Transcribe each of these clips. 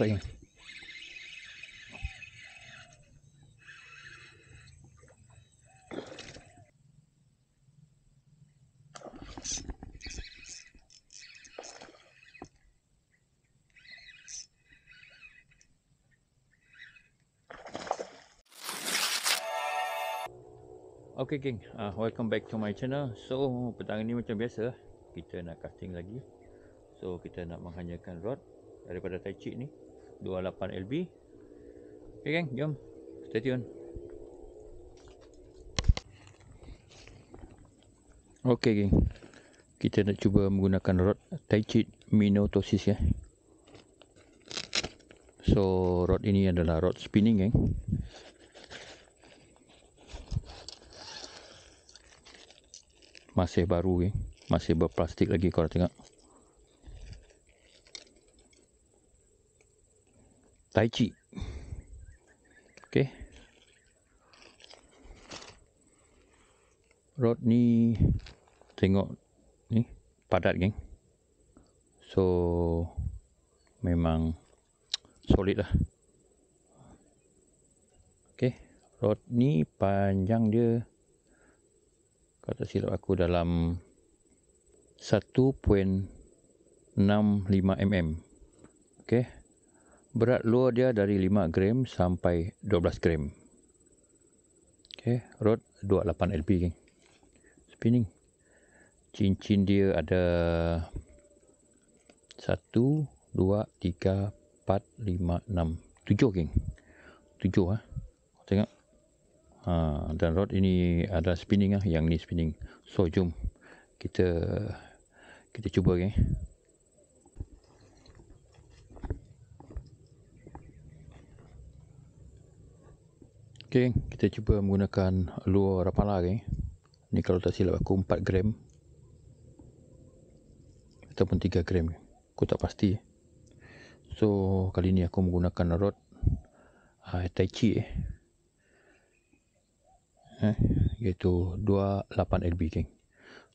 Start again. Okay geng, welcome back to my channel. So petang ni macam biasa, kita nak casting lagi. So kita nak menghanyakan rod daripada Tai Chi ni 28 LB. Okay geng, jom stay tune. Okay geng, kita nak cuba menggunakan rod Tai Chi Minotosis ya. So rod ini adalah rod spinning geng. Masih baru geng, masih berplastik lagi korang tengok. Tai Chi. Okay. Rod ni tengok ni padat geng. So memang solid lah. Okay, rod ni panjang dia, kalau tak silap aku, dalam 1.65 mm. Okay, berat luar dia dari 5 gram sampai 12 gram. Okay, rod 28 LB geng. Spinning. Cincin dia ada 1, 2, 3, 4, 5, 6, 7 geng. 7 tengok. Dan rod ini ada spinning lah, yang ni spinning. So jom kita cuba geng. Okay, kita cuba menggunakan lure Rapala geng. Ni kalau tak silap aku 4 gram ataupun 3 gram, aku tak pasti. So kali ni aku menggunakan rod Tai Chi iaitu 28 LB geng.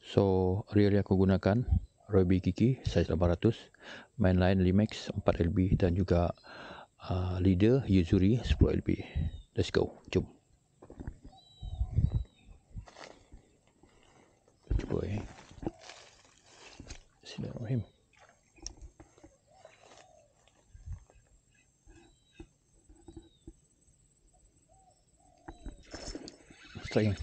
So reel yang aku gunakan Roby Kiki size 800, mainline Limax 4 LB dan juga leader Yuzuri 10 LB. Let's go, jom. Cuba Bismillahirrahmanirrahim. Start again.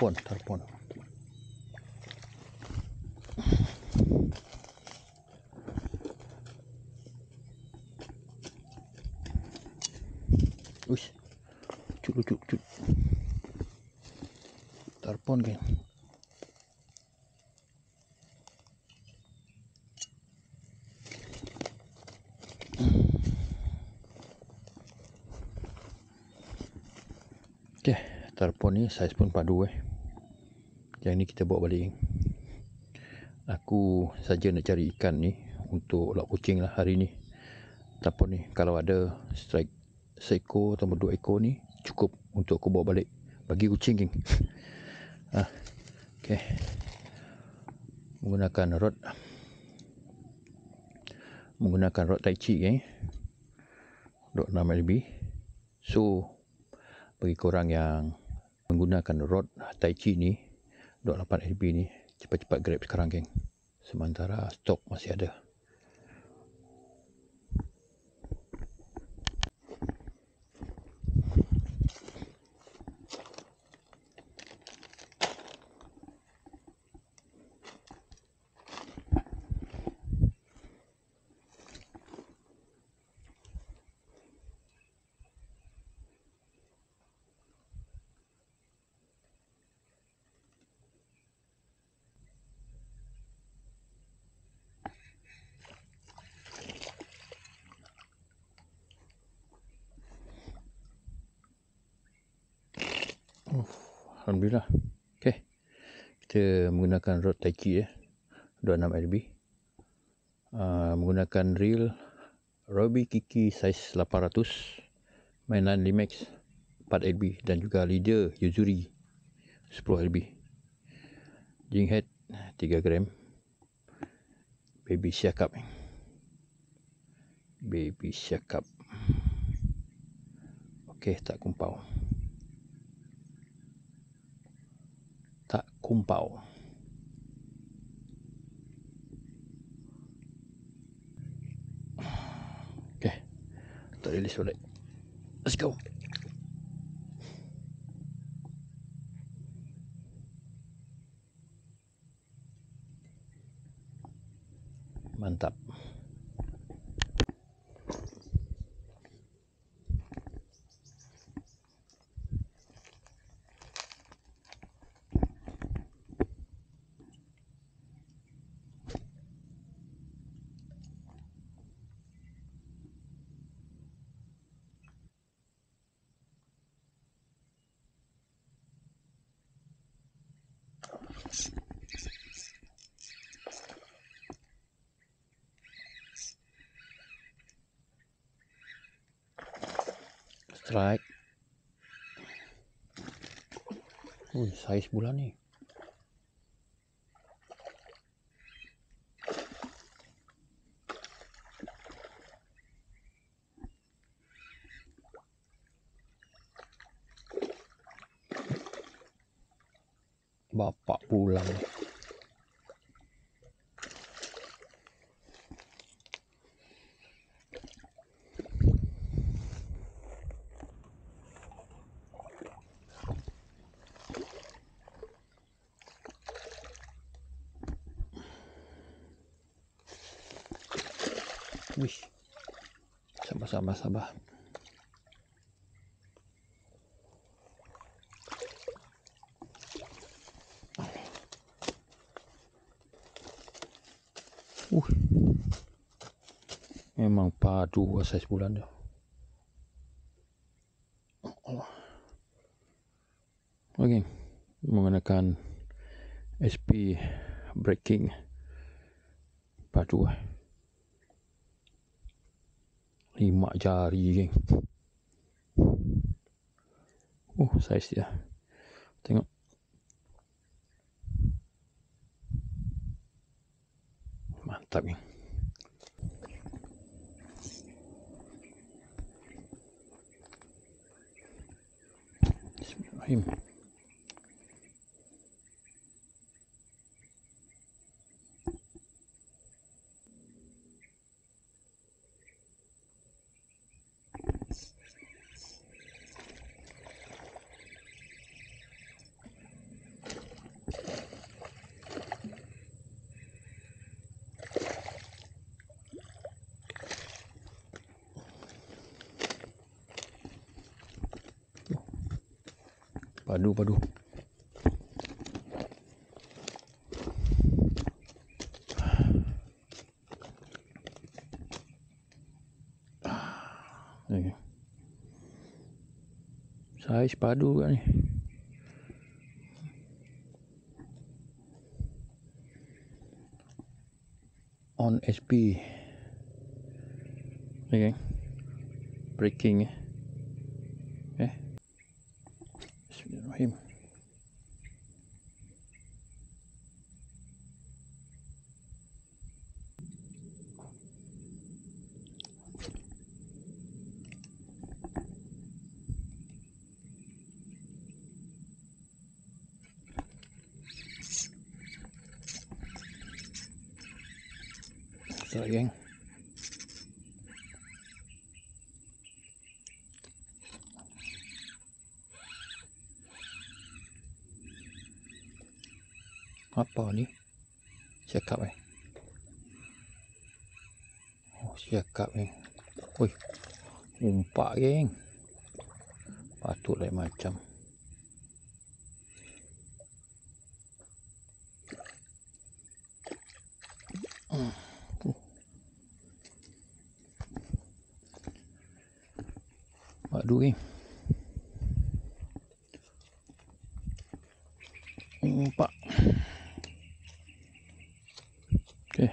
Tarpon. Uish, lucu. Tarpon geng. Okay, tarpon ni saiz pun padu Yang ni kita bawa balik. Aku saja nak cari ikan ni untuk lauk kucing lah hari ni. Tarpon ni kalau ada strike seekor atau 2 ekor ni cukup untuk aku bawa balik bagi kucing geng. Okay, menggunakan rod Tai Chi geng, 26 LB. So bagi korang yang menggunakan rod Tai Chi ni 28 LB ni, cepat-cepat grab sekarang geng, sementara stok masih ada. Alhamdulillah. Okay, kita menggunakan rod Tai Chi 26 LB, menggunakan reel Roby Kiki size 800, mainan Limax 4 LB dan juga leader Yuzuri 10 LB. Jing head 3 gram. Baby Siakap. Baby Siakap. Okey, tak kumpau. Tak kumpau. Okey. Tak release balik. Let's go. Mantap. Strike. Saiz bulan ni. Bapak pulang ni. Wish. Sabar. Memang padu saiz bulan tu. Okey, menggunakan SP breaking padu 5 jari, geng. Saiz dia. Tengok. Mantap, geng. Bismillahirrahmanirrahim. Padu. Okay. Saiz padu kat ni. On SP. Okay. Breaking. Bismillahirrahmanirrahim. Sorry, geng. Apa ni? Siakap siakap ni. Oi. Umpak, geng. Patut lain macam. Padu, geng. Umpak. Okay.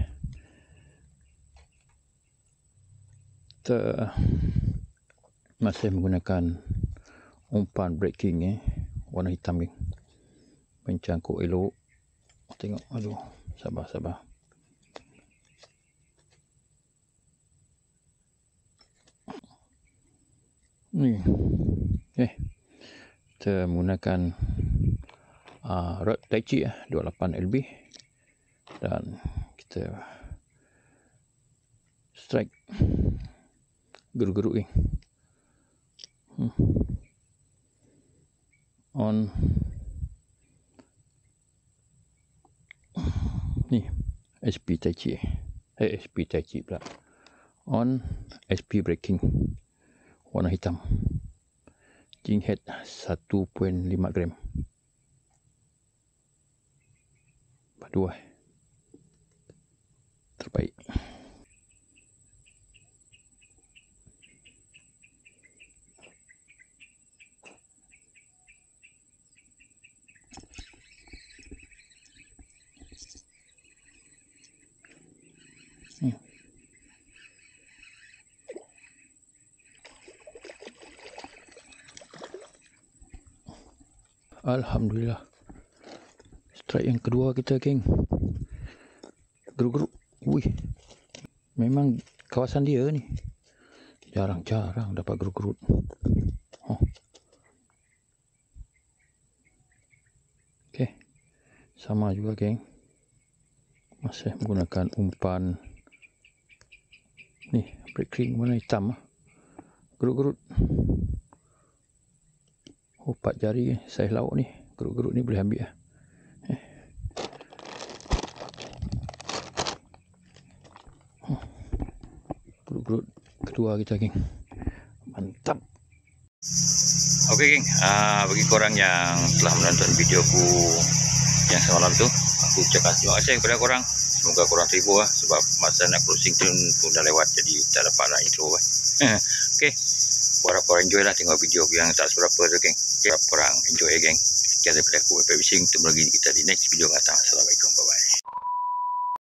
Kita Masih menggunakan umpan breaking warna hitam geng. Mencangkuk elok. Tengok, aduh, sabar. Ni. Kita menggunakan rod tai chi 28 LB dan kita strike geruk-geruk on ni SP tai chi SP tai chi pula on SP breaking warna hitam, jing head 1.5 gram. Padu terbaik. Alhamdulillah, strike yang kedua kita geng. Geruk-geruk. Wih, memang kawasan dia ni jarang-jarang dapat geruk-geruk. Okey, sama juga geng, masih menggunakan umpan ni breaking warna hitam. Geruk-geruk 4 jari saiz lauk ni. Geruk-geruk ni boleh ambil geruk-geruk kedua kita geng. Mantap. Okey geng, bagi korang yang telah menonton videoku yang semalam tu, aku ucapkan terima kasih kepada korang. Semoga korang terhibur sebab masa nak closing tune pun dah lewat, jadi tak dapat nak intro Okey, harap korang enjoy lah tengok video yang tak seberapa tu geng. Harap korang enjoy geng. Sekian daripada aku, Webpack Fishing. Ketemu lagi kita di next video yang datang. Assalamualaikum, bye bye.